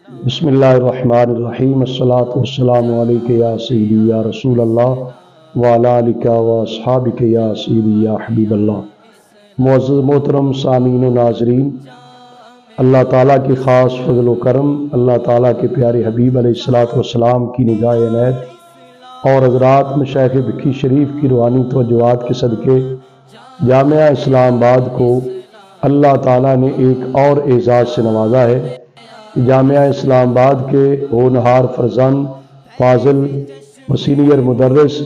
بسم اللہ الرحمن الرحیم الصلاۃ والسلام علیک یا سیدی یا رسول اللہ وعلی آلک و اصحابک یا سیدی یا حبیب اللہ۔ معزز محترم سامعین و ناظرین، اللہ تعالیٰ کی خاص فضل و کرم، اللہ تعالیٰ کے پیارے حبیب علیہ الصلاۃ والسلام کی نگاہ عنایت اور حضرات مشائخ بکھی شریف کی روحانی توجہات کے صدقے جامعہ اسلام آباد کو اللہ تعالیٰ نے ایک اور اعزاز سے نوازا ہے۔ جامعہ اسلام آباد کے ہونہار فرزند، فاضل و سینئر مدرس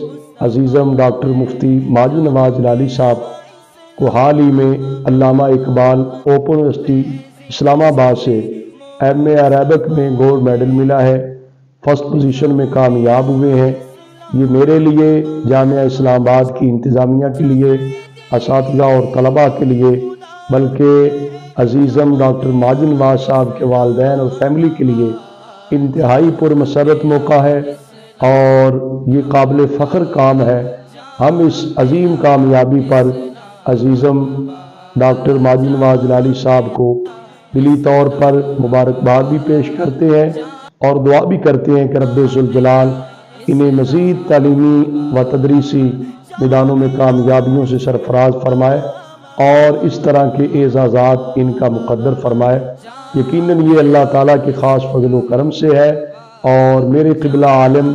عزیزم ڈاکٹر مفتی ماجد نواز جلالی صاحب کو حال ہی میں علامہ اقبال اوپن یونیورسٹی اسلام آباد سے ایم اے عربک میں گولڈ میڈل ملا ہے، فرسٹ پوزیشن میں کامیاب ہوئے ہیں۔ یہ میرے لیے، جامعہ اسلام آباد کی انتظامیہ کے لیے، اساتذہ اور طلباء کے لیے، بلکہ عزیزم ڈاکٹر ماجد نواز صاحب کے والدین اور فیملی کے لیے انتہائی پرمسرت موقع ہے اور یہ قابل فخر کام ہے۔ ہم اس عظیم کامیابی پر عزیزم ڈاکٹر ماجد نواز جلالی صاحب کو دلی طور پر مبارکباد بھی پیش کرتے ہیں اور دعا بھی کرتے ہیں کہ رب ذوالجلال انہیں مزید تعلیمی و تدریسی میدانوں میں کامیابیوں سے سرفراز فرمائے اور اس طرح کے اعزازات ان کا مقدر فرمائے۔ یقیناً یہ اللہ تعالیٰ کے خاص فضل و کرم سے ہے اور میرے قبلہ عالم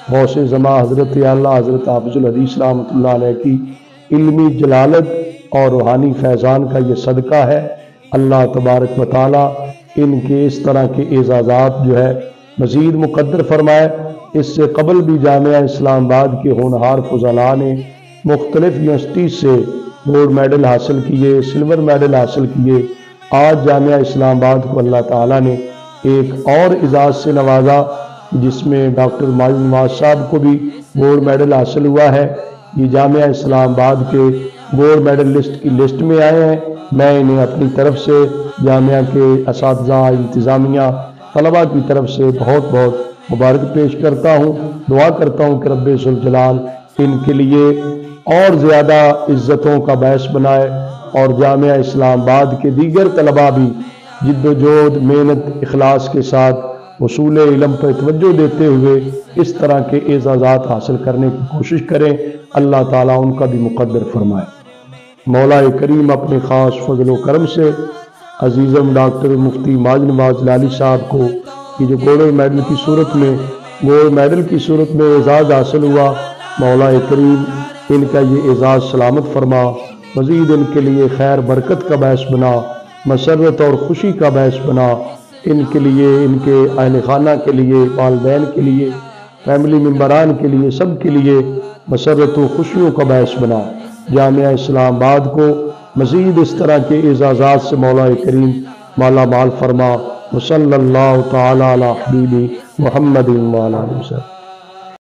غوث زماں حضرت اعلیٰ حضرت حافظ الحدیث رحمۃ اللہ علیہ کی علمی جلالت اور روحانی فیضان کا یہ صدقہ ہے۔ اللہ تبارک و تعالیٰ ان کے اس طرح کے اعزازات جو ہے مزید مقدر فرمائے۔ اس سے قبل بھی جامعہ اسلام آباد کے ہونہار فضلاء نے مختلف یونیورسٹی سے گولڈ میڈل حاصل کیے، سلور میڈل حاصل کیے۔ آج جامعہ اسلام آباد کو اللہ تعالیٰ نے ایک اور اعزاز سے نوازا جس میں ڈاکٹر ماجد نواز صاحب کو بھی گولڈ میڈل حاصل ہوا ہے۔ یہ جامعہ اسلام آباد کے گولڈ میڈل لسٹ کی لسٹ میں آئے ہیں۔ میں انہیں اپنی طرف سے، جامعہ کے اساتذہ، انتظامیہ، طلباء کی طرف سے بہت بہت مبارک پیش کرتا ہوں۔ دعا کرتا ہوں کہ رب ذوالجلال ان کے لیے اور زیادہ عزتوں کا باعث بنائے اور جامعہ اسلام آباد کے دیگر طلباء بھی جد و جہد، محنت، اخلاص کے ساتھ حصول علم پر توجہ دیتے ہوئے اس طرح کے اعزازات حاصل کرنے کی کوشش کریں۔ اللہ تعالیٰ ان کا بھی مقدر فرمائے۔ مولا کریم اپنے خاص فضل و کرم سے عزیزم ڈاکٹر مفتی ماجد نواز جلالی صاحب کو یہ جو گولڈ میڈل کی صورت میں اعزاز حاصل ہوا، مولا کریم ان کا یہ اعزاز سلامت فرما، مزید ان کے لیے خیر برکت کا باعث بنا، مسرت اور خوشی کا باعث بنا، ان کے لیے، ان کے اہل خانہ کے لیے، والدین کے لیے، فیملی ممبران کے لیے، سب کے لیے مسرت و خوشیوں کا باعث بنا۔ جامعہ اسلام آباد کو مزید اس طرح کے اعزازات سے مولا کریم مالا مال فرما۔ وصلی اللہ تعالی علی حبیبی محمد وعلی آلہ وسلم۔